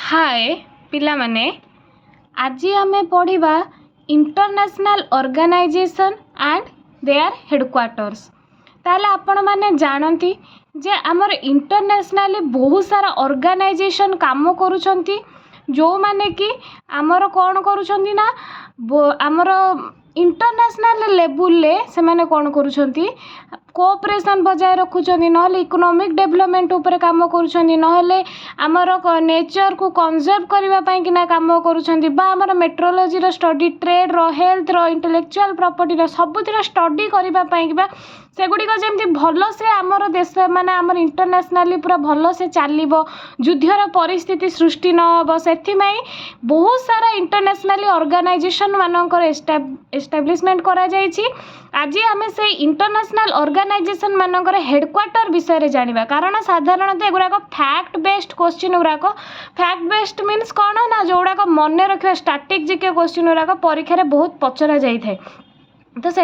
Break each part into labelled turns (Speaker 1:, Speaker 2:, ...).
Speaker 1: हाय पिलामाने आज आमे पढ़िबा international organisation and their headquarters. ताले आपण माने जानती जे आमर इंटरनेशनली बहुत सारा ऑर्गेनाइजेशन काम करूछंती जो माने कि आमर कौन करूछंती ना आमर इंटरनेशनल लेवल ले से माने कौन करूछंती कोऑपरेशन बजाय रखुछंती नहले इकोनॉमिक डेवलपमेंट ऊपर काम करूछंती नहले आमर नेचर को कंजर्व करबा पई किना काम करूछंती बा आमर मेट्रोलॉजी रो स्टडी ट्रेड रो हेल्थ रो इंटेलेक्चुअल प्रॉपर्टी रो सबुतिर स्टडी करबा पई किबा सेगुड़ी जमी भल से आमर देश माने आमर इंटरनेशनली पूरा भल से चलो युद्धर परिस्थिति सृष्टि न हम से बहुत सारा इंटरनेशनली ऑर्गेनाइजेशन मानकर एस्टाब्लिशमेंट करा जायछि। आज आम से इंटरनेशनल ऑर्गेनाइजेशन मानकर हेडक्वार्टर विषय जानिबा कारण साधारणतः एगुड़ाक फैक्ट बेस्ड क्वेश्चन गुड़ाक फैक्ट बेस्ड मीन्स कौन ना जो गुड़ाक मन रखा स्टैटिक जीके क्वेश्चन गुड़ाक परीक्षा बहुत पचरा जाए तो से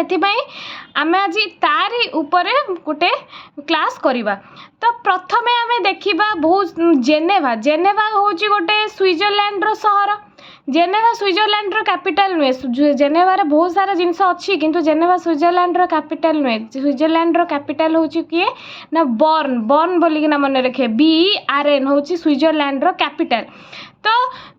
Speaker 1: आम आज तारी उपरे गोटे क्लास करिबा। तो प्रथमे आमे देखिबा बहुत जेनेवा जेनेवा होची गोटे स्विट्जरलैंड रो शहर। जेनेवा स्विट्जरलैंड रो कैपिटल नुहे। जेनेवा रे बहुत सारा जिनस अच्छी किंतु जेनेवा स्विट्जरलैंड रो कैपिटल नुहे। स्विट्जरलैंड रो कैपिटल होची किए ना बर्न बर्न बोली ना मन रखे BRN होची स्विट्जरलैंड रो कैपिटल। तो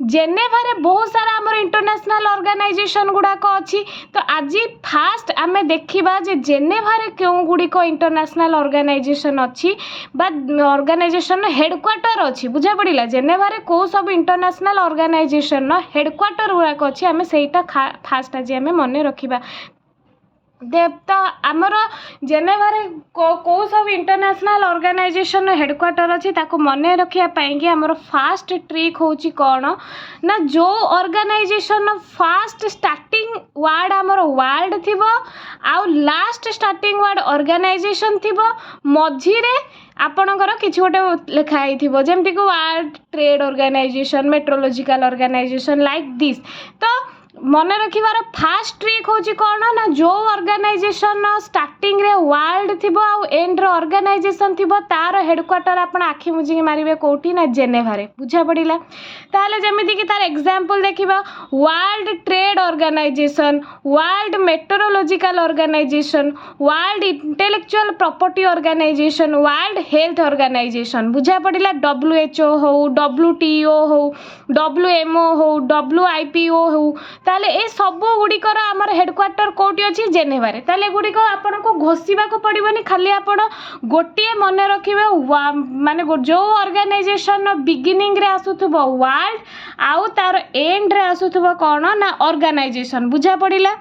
Speaker 1: जेनेवा रे बहुत सारा आमर इंटरनेशनल ऑर्गेनाइजेशन गुड़ाक अच्छी। तो आज फास्ट आमे देखिबा जे जेनेवा रे क्यों गुड़िक इंटरनेशनल ऑर्गेनाइजेशन अच्छी बा ऑर्गेनाइजेशन हेडक्वार्टर अच्छी बुझा पड़ा। जेनेवा रे को सब इंटरनेशनल ऑर्गेनाइजेशन हेडक्वार्टर गुड़ाक अच्छी आमे सेटा फास्ट आज आमे मन रखिबा। तो आमर जेनेवा रे को सब इंटरनेशनल ऑर्गेनाइजेशन हेडक्वार्टर अच्छी ताको मन रखिया पाई कि आमर फास्ट ट्रिक होची कौन ना जो ऑर्गेनाइजेशन फास्ट स्टार्टिंग वर्ड आमर वर्ल्ड थिबो आउ लास्ट स्टार्टिंग वर्ड ऑर्गेनाइजेशन थिबो मझिरे आपणकर किसी गोटे लिखाई थी जमती कि world trade organisation meteorological organisation like this. तो मन रखिबार फास्ट ट्रिक होची कौन ना जो ऑर्गेनाइजेशन स्टार्टिंग रे वर्ल्ड थिबो आ एंड रे ऑर्गेनाइजेशन थिबो तार हेडक्वार्टर आपण आखि मुझी मारिबे कोठी ना जेनेवा रे बुझा पड़िला। ताले जेमिति कि तार एग्जांपल देखिबा world trade organisation world meteorological organisation world intellectual property organisation world health organisation बुझा पड़िला। WHO हो WTO हो WMO हो WIPO हो ताले ए सबो गुड़िकर आमर हेडक्वार्टर कोटी अच्छी जेनेवा रे। ताले गुड़िक आपन को घोषिबा को पड़िबनी खाली आपण गोटिए मन रखिबे माने जो ऑर्गेनाइजेशन बिगिनिंग रे आसुथबो वर्ल्ड आउ तार एंड रे आसुथबो कौन ना ऑर्गेनाइजेशन बुझा पड़िला।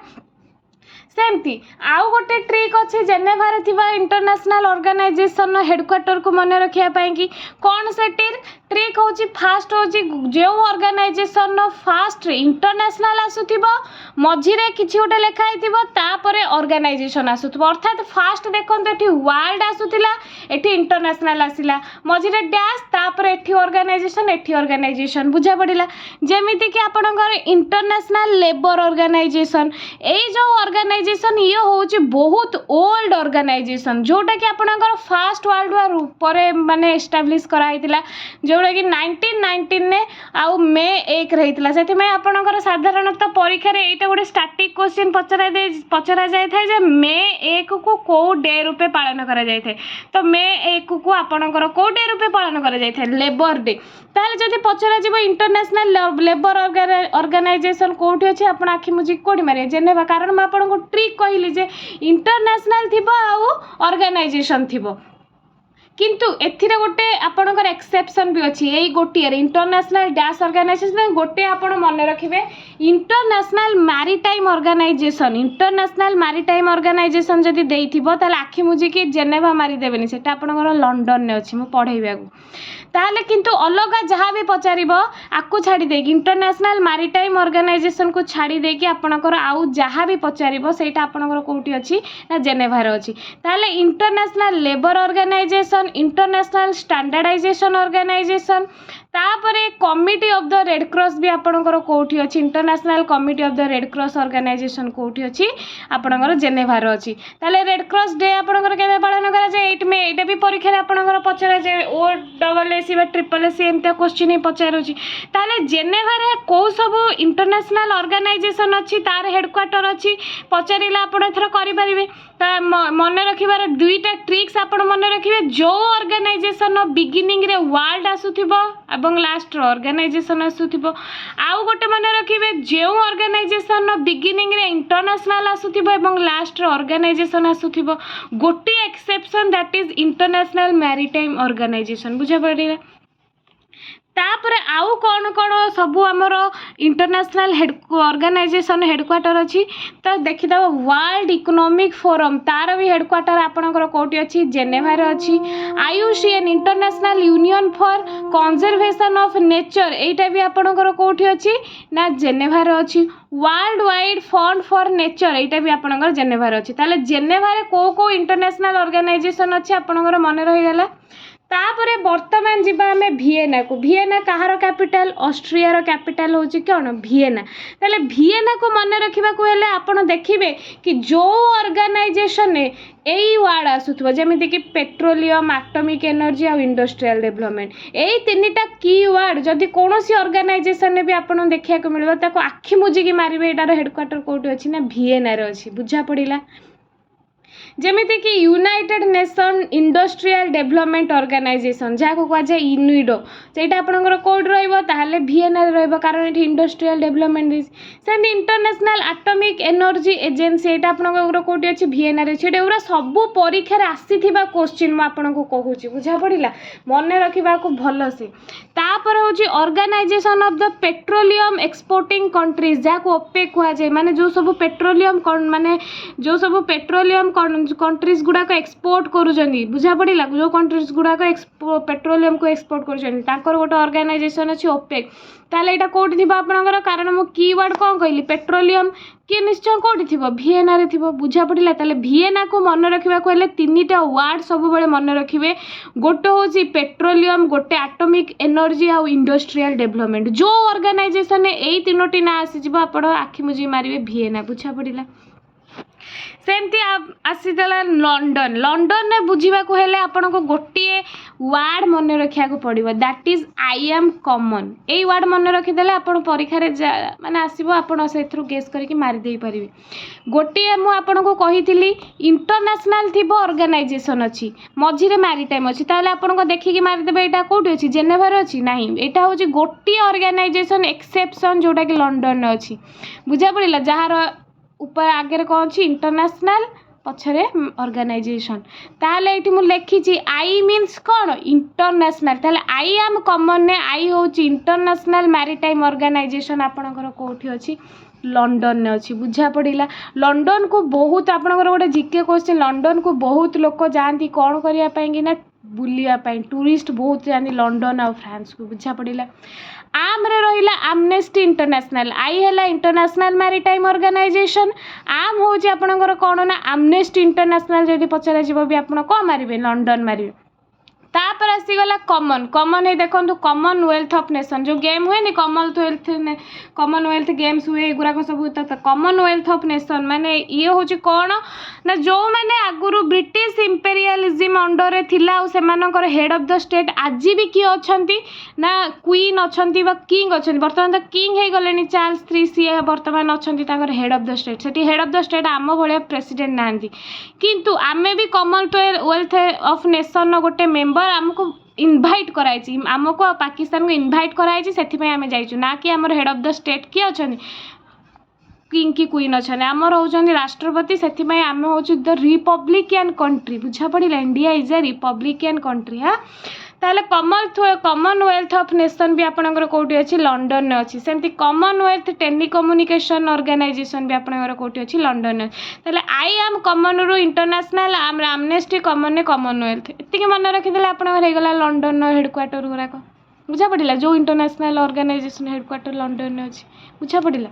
Speaker 1: सेमती आउ गोटे ट्रिक अच्छे जेनेवा रे थिबा इंटरनेशनल ऑर्गेनाइजेशन हेडक्वार्टर को मन रखिया पाई कि कौन से ट्रिक होची फास्ट होची जो ऑर्गेनाइजेशन फास्ट इंटरनेशनल आसुथिबो मझिरे किछि गोटे लेखा हिथिबो तापरे ऑर्गेनाइजेशन आसुथिबो अर्थात फास्ट देखंत एठी वर्ल्ड आसुथिला एठी इंटरनेशनल आसिला मझिरे डैश तापरे एठी ऑर्गेनाइजेशन बुझा पड़िला। जेमिति कि आपनकर इंटरनेशनल लेबर ऑर्गेनाइजेशन एई जो ऑर्गेनाइजेशन ये होची बहुत ओल्ड ऑर्गेनाइजेशन जोटा कि आपनकर फास्ट वर्ल्ड वार ऊपर माने एस्टैब्लिश करा हितिला जोड़ा कि 1919 ने आउ मे 1 रही से आपंकर साधारणतः परीक्षा यहाँ गोटे स्टैटिक क्वेश्चन पचरा जाए जे मे 1 को कौ डे रूपे पालन करा जाए। तो मे 1 को आपंकर कौ डे रूपे पालन करा जाए लेबर डे। ताले जदि पचरा जीव इंटरनेशनल लेबर ऑर्गेनाइजेशन कौटी अच्छे आप आखि मुझे कौटी मारे जेनेवा कारण मुझे आपको ट्रिक कहली जे इंटरनेशनल थी आउ ऑर्गेनाइजेशन थी किंतु एथिरे गोटे आपणकर एक्सेप्शन भी अच्छी यही गोटे इंटरनेशनल डैश ऑर्गेनाइजेशन गोटे आपण मन रखिबे इंटरनेशनल मैरीटाइम ऑर्गेनाइजेशन जदि देइथिबो ताले आखि मुझी कि जेनेवा मारी देबेनी सेटा आपणकर लंडन ने अछि मु पढाइबा को ताले किंतु अलग जहाँ भी पचारिबो आकु छाड़ी देकी इंटरनेशनल मैरीटाइम ऑर्गेनाइजेशन को छाड़ी देकी आपणकर आउ जहाँ भी पचारिबो सेटा आपणकर कोठी अछि ना जेनेवा रे अछि। ताले international labour organisation international standardisation organisation तापर committee of the red cross भी आपणकर कौटी अच्छी international committee of the red cross organisation कौटी अच्छी आपणकर जेनेभार अच्छी ताले रेड क्रॉस डे आपणकर केबे पालन करा जाए 8 मे एटा भी परीक्षा रे आपणकर पचरा जाए ओ डबल एसी बा ट्रिपल एसी एमते क्वेश्चन ही पचारुची ताले जेनेभार को सब इंटरनेशनल ऑर्गेनाइजेशन अच्छी तार हेडक्वार्टर अच्छी पचारिला आपण एथर करि परिबे मन रखिबार दुईटा ट्रिक्स आपण मन रखिबे जो ऑर्गेनाइजेशन बिगिनिंग रे वर्ल्ड आसुथिबो एवं लास्ट ऑर्गेनाइजेशन आसुथिबो आउ गोटे मन रखिबे जो ऑर्गेनाइजेशन बिगिनिंग रे इंटरनेशनल आसुथिबो एवं लास्ट ऑर्गेनाइजेशन आसुथिबो गोटे exception that is international maritime organisation बुझा पड़िला तापर आउ कौन कौन सब आमर इंटरनेशनल ऑर्गेनाइजेशन हेडक्वार्टर अच्छी तो देखिदेव वर्ल्ड इकोनॉमिक फोरम तार भी हेडक्वार्टर आपणकर कौटी अच्छी जेनेभार अच्छी IUCN international union for conservation of nature एटा भी आपणकर कौटी अच्छी ना जेनेभार अच्छी world wide fund for nature एटा भी आपणकर जेनेभार अच्छी ताले जेनेभार को इंटरनेशनल ऑर्गेनाइजेशन अच्छी आपणकर मन रहीगला तापरे वर्तमान जीवा हमें भिएना को भिएना कहार कैपिटल ऑस्ट्रिया कैपिटल होची कौन भिएना ताले भिएना को मन रखा हेले आपण देखिबे कि जो ऑर्गेनाइजेशन एई वार्ड आसुथबो जेमिति कि पेट्रोलियम एटॉमिक एनर्जी और इंडस्ट्रियल डेवलपमेंट एई तीनटा की वर्ड जदि कोनोसी ऑर्गेनाइजेशन ने भी आपण देखिया को मिलबो ताको आखि मुजिकी मारिबे एटार हेडक्वार्टर कोठी अछि ना भिएना रे अछि बुझा पड़िला जेमिति कि united nation industrial development organisation जहाँ कह जाए यूनिडो सेटा आपंकर कौट रहा भिएना रहा कारण ये इंडस्ट्रियल डेवलपमेंट सेमती इंटरनेशनल एटॉमिक एनर्जी एजेंसी यहाँ आपंकर कौटी अच्छी भिएना एगुरा सब परीक्षार आसी क्वेश्चन मुझे कहूँ बुझा पड़ा मन रखा भल से तापर हूँ organisation of the petroleum exporting countries जहाँ को ओपेक कहुए माने जो सब पेट्रोलियम माने जो सब पेट्रोलियम कंट्रीज गुड़ाक एक्सपोर्ट करुँच बुझा पड़ा जो कंट्रीज गुड़ाक पेट्रोलियम को एक्सपोर्ट कर गोटे ऑर्गेनाइजेशन अच्छी ओपेक ताले यहाँ कौटी थी आपंकर कारण मो कीवर्ड कौन कहली पेट्रोलियम किए निश्चय कौटी थी भिएना रे बुझा पड़ा ताले भिएना को मन रखा हेल्ले तीनटा वार्ड सब मन रखिए गोटे हूँ पेट्रोलियम गोटे एटॉमिक एनर्जी आउ इंडस्ट्रियल डेवलपमेंट जो ऑर्गेनाइजेशन यही तीनोटी ना आसीज आप आखि मुझे मारे भिएना बुझा पड़ा सेमती आसीला लंडन लंडन ने बुझा हेले आपन को गोटे वार्ड मन रखा पड़ो that is I am common यही वार्ड मन रखीदे आप परीक्षा माने आसो आप गेस करके मारिदे पारे गोटे मुझे कही इंटरनेशनल थी ऑर्गेनाइजेशन अच्छी मझे मैरीटाइम अच्छी ताले आपन को देखिए मारिदेवे यहाँ कौटी अच्छी जेनेभार अच्छी ना यहाँ हूँ गोटे ऑर्गेनाइजेशन एक्सेप्शन जोटा कि लंडन अच्छी बुझा पड़ा जार ऊपर आगे कौन अच्छी इंटरनेशनल पछरे ऑर्गेनाइजेशन ताले ये मुझे लिखी आई मीन्स कौन इंटरनेशनल ताले आई एम कॉमन ने आई हूँ इंटरनेशनल मैरीटाइम ऑर्गेनाइजेशन आपणकर कौटी अच्छी लंडन ने अच्छी बुझा पड़ा लंडन को बहुत आपणकर गोटे जीके क्वेश्चन लंडन को बहुत लोक जाती कौन करने ना बुलियापाई टूरिस्ट बहुत जाती लंडन आ फ्रांस को बुझा पड़ा आम रे रहिला एमनेस्टी इंटरनेशनल आई है इंटरनेशनल मैरीटाइम ऑर्गेनाइजेशन आम हूँ आपंकर कौन ना एमनेस्टी इंटरनेशनल जब पचरा भी आप कौन मारे लंडन मारे तापर आसीगला कॉमन कॉमन है देखो कॉमनवेल्थ ऑफ नेशन जो गेम हुए कॉमनवेल्थ गेम्स हुए एगुराक सब कॉमनवेल्थ ऑफ नेशन माने ये हूँ कौन ना जो मैंने आगुरी ब्रिटिश इंपेरियलिज्म अंडर थिला से हेड ऑफ द स्टेट आज भी किए अच्छा ना क्वीन अच्छा किंग अच्छा बर्तमान तो किंग हो गले चार्ल्स III सी बर्तमान अच्छा हेड ऑफ द स्टेट से हेड ऑफ द स्टेट आम भाया प्रेसिडेंट ना किंतु आमे भी कॉमनवेल्थ ऑफ नेशन गोटे मेंबर आमको इनभाइट कराई आमको पाकिस्तान को इनभाइट कराई से आम जाइए ना कि आम हेड ऑफ द स्टेट किए अच्छा किंग की क्वीन अच्छा आमर होती राष्ट्रपति से आम हूँ द रिपब्लिकन कंट्री बुझा पड़ा India is a Republican country हाँ ताले कॉमनवेल्थ ऑफ नेशन भी आपंकर कौटी अच्छी लंडन में अच्छी सेमती कॉमनवेल्थ टेलीकम्युनिकेशन ऑर्गेनाइजेशन भी आपंकर कौटी अच्छी लंडन में ताले आई एम कॉमन रु इंटरनेशनल एमनेस्टी कॉमन ने कॉमनवेल्थ एति मन रखीदे आपंकर लंडन हेडक्वार्टर गुराक बुझा पड़ा जो इंटरनेशनल ऑर्गेनाइजेशन हेडक्वार्टर लंडन में अच्छी बुझा पड़ा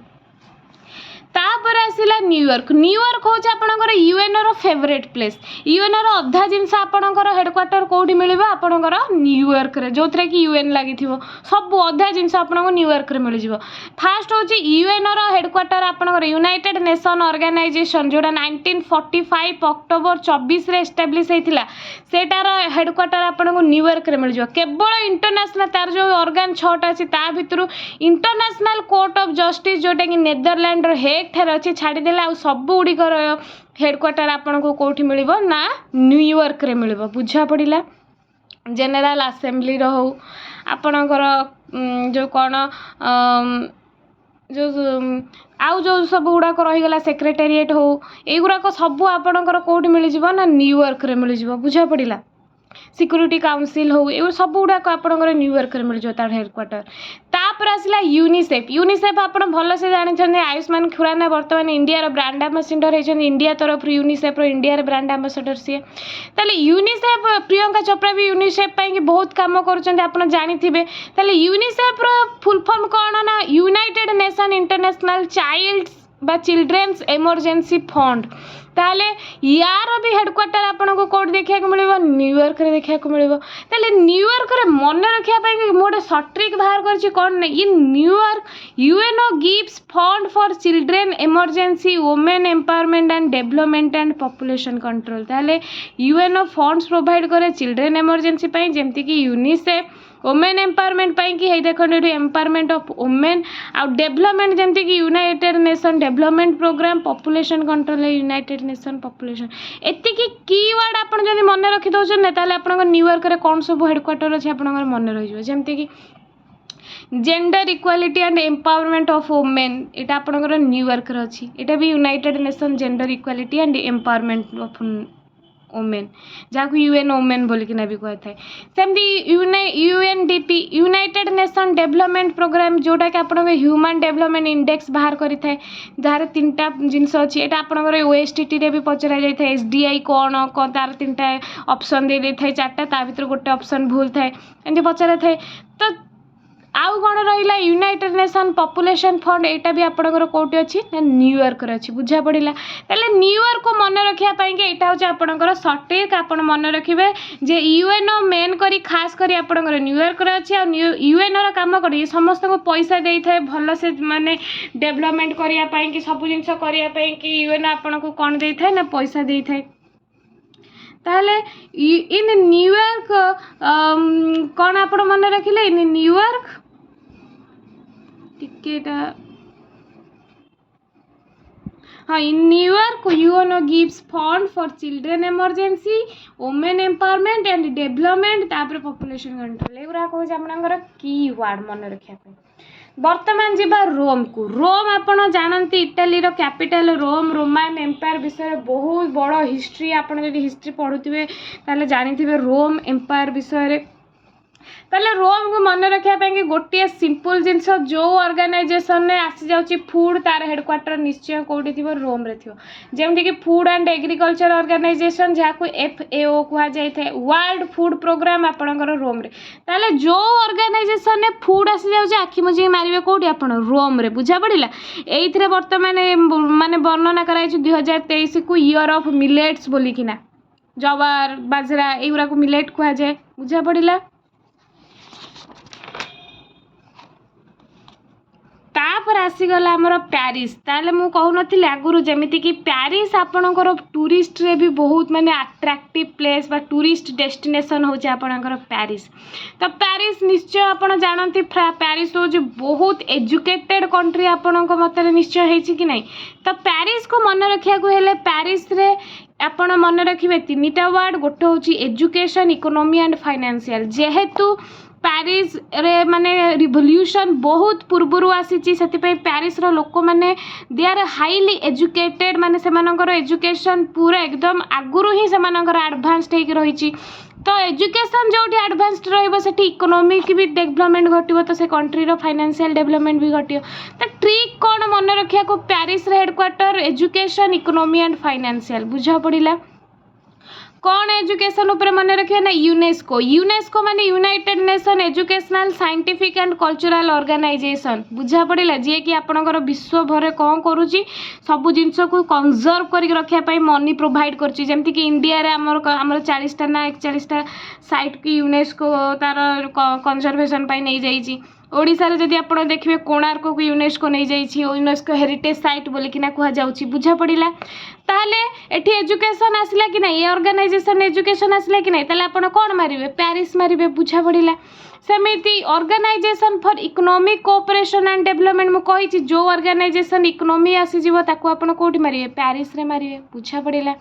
Speaker 1: तापर आसला न्यूयॉर्क। न्यूयॉर्क हूँ आपंकर यूएनओ फेवरेट प्लेस। यूएनओ अधा जिनस आपंकर हेडक्वार्टर कौटी मिल आपंकर न्यूयॉर्क रे, जो थी कि यूएन लगी सब अधा जिनस आपको न्यूयॉर्क रे मिल जाव। फास्ट हूँ यूएनओ हेडक्वार्टर आपंकर यूनाइटेड नेशन ऑर्गेनाइजेशन जोड़ा 1945 अक्टोबर 24 रे एस्टाब्लिश होता सेटार हेडक्वार्टर आपको न्यूयॉर्क रे मिल जाव। केवल इंटरनेशनल तार जो ऑर्गन 6टा अच्छी ता भितर इंटरनेशनल कोर्ट ऑफ जस्टिस जोटा कि नेदरलैंड हेग ठार अच्छी छाड़देले आ सबू गुड़िकर हेडक्वार्टर आपको कौटी मिल ना न्यूयॉर्क रे मिल। बुझा पड़ा जनरल असेंबली हो आपणकर जो कौन जो आउ जो सब गुड़ाक रहीगला सेक्रेटेरिएट हो युराक सब आपणकर कौटी मिल ना न्यूयॉर्क रे मिल। बुझा पड़ा सिक्यूरिटी काउंसिल हो ये सब गुड़ाक आपंकर न्यूयॉर्क रे मिल तार हेडक्वार्टर। तापर आसला यूनिसेफ। यूनिसेफ आप भल से जानते आयुष्मान खुराना बर्तमान इंडिया ब्रांड एम्बासिडर होती इंडिया तरफ यूनिसेफ इंडिया ब्रांड एम्बासिडर सी ताले यूनिसेफ प्रियंका चोप्रा भी यूनिसेफ बहुत काम कर जानी। यूनिसेफ फुल फॉर्म कौन ना यूनाइटेड नेशन इंटरनेशनल चाइल्ड बा चिल्ड्रेन्स इमरजेंसी फंड। ताले यार भी हेडक्वार्टर आपको कौट देखा मिल न्यूयॉर्क रे देखा मिल। ताले न्यूयॉर्क रे मन रखापी गोटे सट्रिक बाहर कर कौन ना इन New York UNO gives fund for children emergency women empowerment and development and population control. ताले यूएनओ फंड्स प्रोवाइड करे चिल्ड्रेन इमरजेंसी जमती कि यूनिसेफ वुमेन एम्पावरमेंट कि देखो एम्पावरमेंट ऑफ वुमेन आ डेवलपमेंट जमती कि united nation development program population control united nation population. एति कीवर्ड आप मन रखी दौरान ना आप न्यूयॉर्क रे कौन सब हेडक्वार्टर अच्छे आप मन रही जमती कि gender equality and empowerment of women यहाँ आपंकर न्यूयॉर्क अच्छी यहाँ भी united nation gender equality and empowerment of women जहाँ यूएन वुमेन बोलिकिना भी कही था। सेमती UNDP united nation development program जोटा कि आप ह्यूमन डेवलपमेंट इंडेक्स बाहर करें जार 3टा जिनस अच्छी यहाँ आपंकर ओएसटीटी रे भी पचरा जाए एसडीआई कौन कौन तार 3टा ऑप्शन दे देता है 4टा ता भीतर गोटे ऑप्शन भूल थाए एमती पचरा थाए। तो आउ कौन रहा यूनाइटेड नेशन पॉपुलेशन फंड यहाँ भी आपंकर कौटी अच्छी ना न्यूयॉर्क अच्छी। बुझा पड़ा ताले न्यूयॉर्क को मन रखापी यहाँ हूँ आपंकर सटीक आप मन रखिए जे यूएनओ मेन करी खास करी आपंकर न्यूयॉर्क अच्छी आ यूएनओ काम कर समस्त को पैसा दे था भल से माने डेवलपमेंट करने कि सब जिन करने कि यूएनओ आपन को कौन दे था ना पैसा दे था। ताहले इन न्यूयॉर्क कौन आप मन रखिले इन न्यूयॉर्क टिकेटा हाँ इन New York UNO gives fund for children emergency women empowerment and development तापर पॉपुलेशन कंट्रोल एगुरा कौन आपंकर कीवर्ड मन रखापी। बर्तमान जीवा रोम को। रोम आपड़ जानती इटाली रो कैपिटल रोम रोमान एम्पायर विषय बहुत बड़ हिस्ट्री आप हिस्ट्री पढ़ुवे ताले जानी रोम एम्पायर विषय ताले रोम को मन रखापी गोटे सिंपल जिनस जो ऑर्गेनाइजेशन ने आसी जाउची फूड तार हेडक्वार्टर निश्चय कौटी थी रोम रे थी जमती कि फूड एंड एग्रीकल्चर ऑर्गेनाइजेशन जहाँ को FAO कह जाए वर्ल्ड फूड प्रोग्राम आपंकर रोम रे। ताले जो ऑर्गेनाइजेशन ने फूड आसी जाउची आखि मुझे मारे कौटी आप रोम रे। बुझा पड़ा ये बर्तमान माने वर्णना कराई 2023 को ईयर ऑफ मिलेट्स बोलिकिना जवार बाजरा युरा को मिलेट कह जाए। बुझा पड़ा तापर आसीगला आमर प्यारिस। ताले मु कहू नथिले आगुरु जेमिति कि प्यारिस आपणकर टूरिस्ट रे भी बहुत माने अट्रैक्टिव प्लेस बा टूरिस्ट डेस्टिनेशन होचे आपणकर प्यारिस। तो प्यारिस निश्चय आपण जानती प्यारिस होचे बहुत एजुकेटेड कंट्री आपणक मतरे निश्चय हेछि कि नहीं। तो प्यारिस को मन रखिया को हेले प्यारिस रे आपण मन रखिबे 3टा वर्ड गोटे होची एजुकेशन इकोनॉमी एंड फाइनेंशियल। जेहेतु प्यारिस रे माने रिवोल्यूशन बहुत पूर्वरु आसीची से प्यारिस रो लोक माने दे आर हाईली एजुकेटेड माने सेमानकर एजुकेशन पूरा एकदम आगुरु ही सेमानकर एडवांस्ड होइक रहिची। तो एजुकेशन जोटी एडवांस्ड रहिबो सेठी इकोनॉमिक भी डेवलपमेंट घटिबो तो से कंट्री रो फाइनेंशियल डेवलपमेंट भी घटियो। तो ट्रिक कोन मन रखिया को प्यारिस रे headquarter education economy and financial. बुझा पड़िला कौन एजुकेशन उपरे मन रखिए ना यूनेस्को। यूनेस्को माने united nation educational scientific and cultural organisation बुझा पड़ा जी कि आपणकर विश्व भर कौन करुच्ची सब जिनस को कंजर्व करके रखापी मनी प्रोवाइड करमती कि इंडिया रे आमर 40टा ना 41टा साइट की यूनेस्को तार कंजर्वेशन नहीं जाइए। ओडिशारे जदि आप देखिए कोणार्क को यूनेस्को नहीं जाइए यूनेस्को हेरिटेज साइट बोलिकिना कहुच्छी बुझा पड़ा। ताहले एठी एजुकेशन आसला कि नहीं ये ऑर्गेनाइजेशन एजुकेशन आसला कि नहीं ताहले आपण कौन मारिबे पेरिस मारिबे बुझा पड़ा। सेमिति organisation for economic cooperation and development मु कहि जो ऑर्गेनाइजेशन इकोनॉमी आसीजिवो ताकू आपण कोठी मारिबे पेरिस रे मारिबे बुझा पड़ा।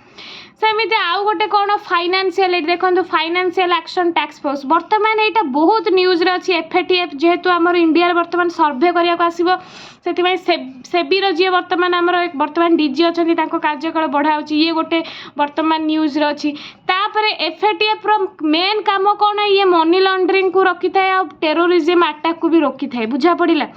Speaker 1: सेमिति आउ गोटे कौन फाइनेंशियल देखो फाइनेंशियल एक्शन टास्क फोर्स बर्तमान यहाँ बहुत न्यूज रे अच्छी FATF जेहेतु आमर इंडिया बर्तमान सर्वे करने को आसो से सेबीर जी बर्तमान आमर बर्तमान DG अच्छा कार्यकाल बढ़ा ये गोटे बर्तमान न्यूज रे अच्छी। तापर FATF रो मेन काम कौन ये मनी लॉन्ड्रिंग को रखी था और टेरोरिज्म अटैक को भी रखी था बुझा पड़ा।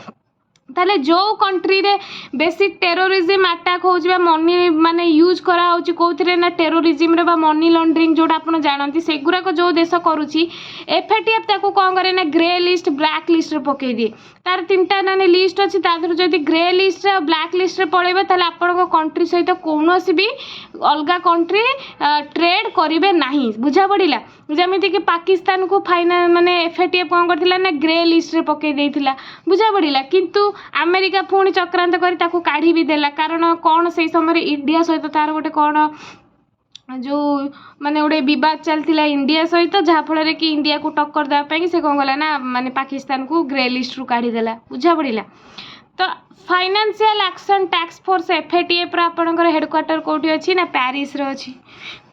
Speaker 1: ताले जो कंट्री रे बेसी टेरोरिज्म अटैक हो मनी माने यूज करा होची कोथरे ना टेरोरिज्म रे बा मनी लॉन्ड्रिंग जोटा आपण जानती सेगुरा को जो देश करूची FATF ताको कोन करे ना ग्रे लिस्ट ब्लैक लिस्ट रे पके दिए। तार तीनटा नाने लिस्ट अछि तादर जदि ग्रे लिस्ट रे ब्लैक लिस्ट रे पड़ेबे ताले आपण को कंट्री सहित कोनोसी भी अलगा कंट्री ट्रेड करिवे नाही बुझा पड़िला। जमिति कि पाकिस्तान को फाइना माने FATF कोन करथिला ना ग्रे लिस्ट रे पके देथिला बुझा पड़िला। किंतु अमेरिका पुणी चक्रांत करी ताकू काढ़ी भी देला कारण कौन से समय इंडिया सहित तार गोटे कौन जो माने गोटे बद चलता इंडिया सहित जहाँफल कि इंडिया को टक्कर देवाई से कौन कला ना माने पाकिस्तान को ग्रे लिस्ट रू काढ़ी देला बुझा पड़ा। तो financial action task force FATF आपणकर हेडक्वार्टर कौटी अच्छी ना पेरिस रे अच्छी।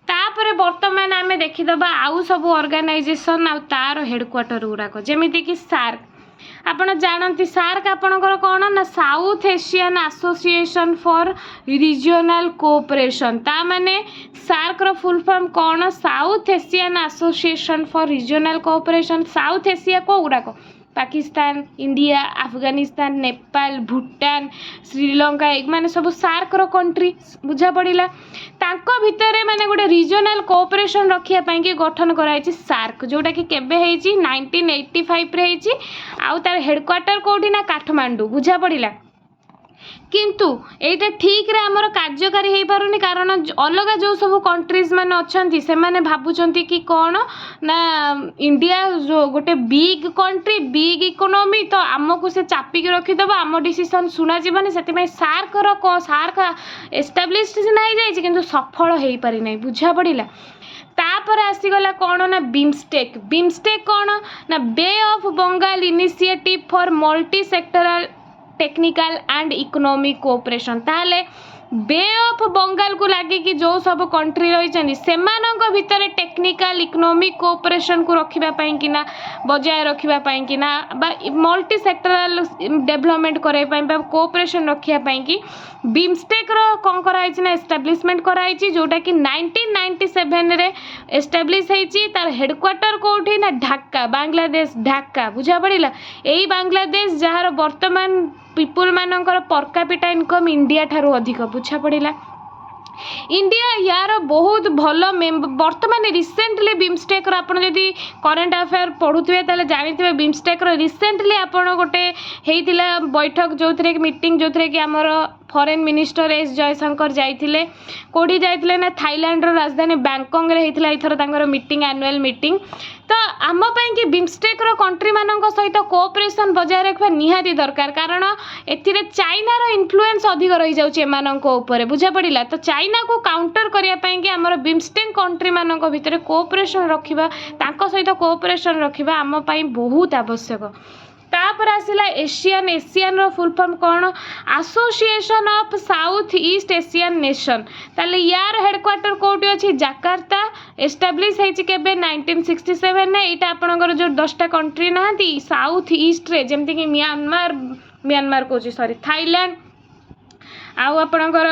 Speaker 1: तापर बर्तमान आम देखीदबा आउ सब ऑर्गेनाइजेशन आ तार हेडक्वार्टर गुड़ाक जमीती कि सार्क आपण जानती सार्क आपणकर कौन ना south Asian association for regional cooperation ता माने सार्क रो फुल फॉर्म कौन south Asian association for regional cooperation. South Asia को गुड़ाक पाकिस्तान इंडिया अफगानिस्तान नेपाल भूटान श्रीलंका माने सब सार्क रो कंट्री बुझा पड़ा। तांको भितरे माने गोटे रीजनल कोऑपरेशन रखिया पई कि गठन कराई सार्क जोटा कि केबे हेची 1985 रे हेची आउ तार हेडक्वार्टर कोठी ना काठमांडू बुझा पड़ा। किंतु एटा ठीक रे हमर कार्यकारी हे पारुनी कारण अलग जो सब कंट्रीज माने अछंती से माने भाबुचंती कि कौन ना इंडिया जो गोटे बिग कंट्री बिग इकोनॉमी तो आमको से चापिक रखीदेव आम डिसीजन शुणा जीवनी से सार्क सार्क एस्टाब्लिश नहीं जाइए किंतु सफल हो पारि नहीं बुझा पड़ा। तापर आसीगला कौन ना बिमस्टेक। बिमस्टेक कौन ना bay of Bengal initiative for multi sectoral technical and economic cooperation. ताहले बे ऑफ बंगाल को लगे कि जो सब कंट्री रही सेमानक भितर टेक्निकल इकोनॉमिक कोऑपरेशन को रखिबा कि ना बजाय रखिबा कि ना मल्टी सेक्टरल डेवलपमेंट कराई कोऑपरेशन रखिया कि बिमस्टेक रो कौन कराई ना एस्टाब्लिशमेंट कराई जोटा कि 1997 रे एस्टाब्लिश होईची। तार हेडक्वार्टर कोठी ना ढाका बांग्लादेश ढाका बुझा पड़ा। यही बांग्लादेश जार वर्तमान पीपुल मानकर पर कैपिटा इनकम इंडिया ठारू अधिक बुझा पड़ा। इंडिया यार बहुत भल बर्तमान रिसेंटली बिमस्टेक आप करेन्ट अफेयर पढ़ुवे ताले जानिथिबे बिमस्टेक रिसेंटली आप गोटे होता बैठक जो मीटिंग जो कि आमर फॉरेन मिनिस्टर एस जयशंकर जाइथिले कोठी जाइथिले ना थाईलैंड रो राजधानी बैंकॉक रे हेतिला इथर तांकर मीटिंग एनुअल मीटिंग। तो आम पई कि बिमस्टेक रो कंट्री मानक सहित कोऑपरेशन बजाय रखबा निहाती दरकार कारण एथिरे चाइना रो इन्फ्लुएंस अधिक रही जाउची एमानक ऊपर बुझा पड़िला। तो चाइना को काउंटर करिया पई कि हमर बिमस्टेक कंट्री मानक भितर कोऑपरेशन रखिबा तांको सहित कोऑपरेशन रखिबा आम पई बहुत आवश्यक। तापर आसिला एशियन एशियन रो फुल फॉर्म कौन association of south east Asian nation. ताले यार हेडक्वार्टर कोठी अछि जकार्ता एस्टाब्लिश हेछि केबे 1967 ने। एटा आपनकर जो 10टा कंट्री नाहंती साउथ ईस्ट रे जेमति कि म्यांमार को सॉरी थाईलैंड आउ आपणकर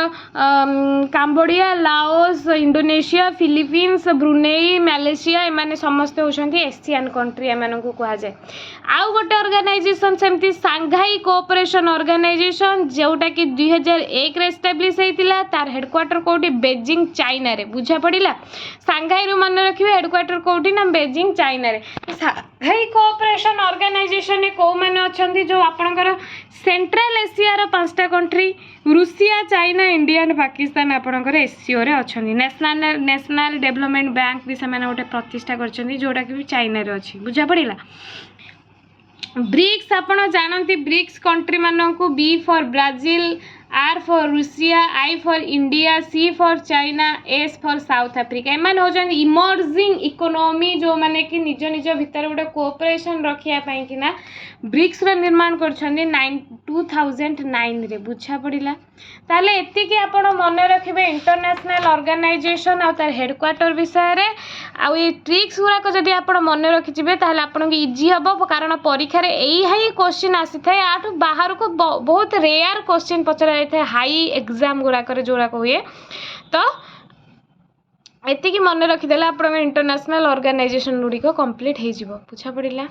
Speaker 1: Cambodia, Laos, Indonesia, Philippines, Brunei, Malaysia एमाने समस्ते होउछन्ती एशियन कंट्री एमानकु कुहा जाय। आउ गोटे ऑर्गेनाइजेशन सेमती सांघाई कोऑपरेशन ऑर्गेनाइजेशन जोटा कि 2001 रे एस्टैब्लिश हेतिला। तार हेडक्वार्टर कोठी बेजिंग चाइना रे। बुझा पड़िला सांघाई रो मन रखिबे हेडक्वार्टर कोठी ना बेजिंग चाइना रे। सांघाई कोऑपरेशन ऑर्गेनाइजेशन ने को माने अछन्ती जो आपनकर सेंट्रल एशिया रो पांचटा कंट्री रूसिया, चाइना, इंडिया एंड पाकिस्तान आपनकर एससीओ रे अछन्ती। नेशनल डेवलपमेंट बैंक भी सेमाने गोटे प्रतिष्ठा करछन्ती जोटा कि चाइना रे अछि। बुझा पड़िला। ब्रिक्स आपण जानती ब्रिक्स कंट्री मानक B for Brazil, R for Russia, I for India, C for China, S for South Africa. एमान होजन इमर्जिंग इकोनॉमी जो माने कि निज निज भितर गोटे कोऑपरेशन रखिया पई कि ना ब्रिक्स रो निर्माण करछन्ती 2009 रे। बुझा पड़िला। ताले एति कि आपण मन रखिबे इंटरनेशनल ऑर्गेनाइजेशन आ तार हेडक्वार्टर विषय रे आ ये ट्रिक्स गुरा को जदी आपण मन रखिजिबे ताले आपण के इजी हबो कारण परीक्षा रे एई हाई क्वेश्चन आसी थाए आठु बाहर को बहुत रेयर क्वेश्चन पचरा जाय थाए हाई एग्जाम गुरा करे जोरा को हुए। तो एति कि मन रखिदेला आपण इंटरनेशनल ऑर्गेनाइजेशन गुडी को कंप्लीट हे जिवो। बुझा पड़िला।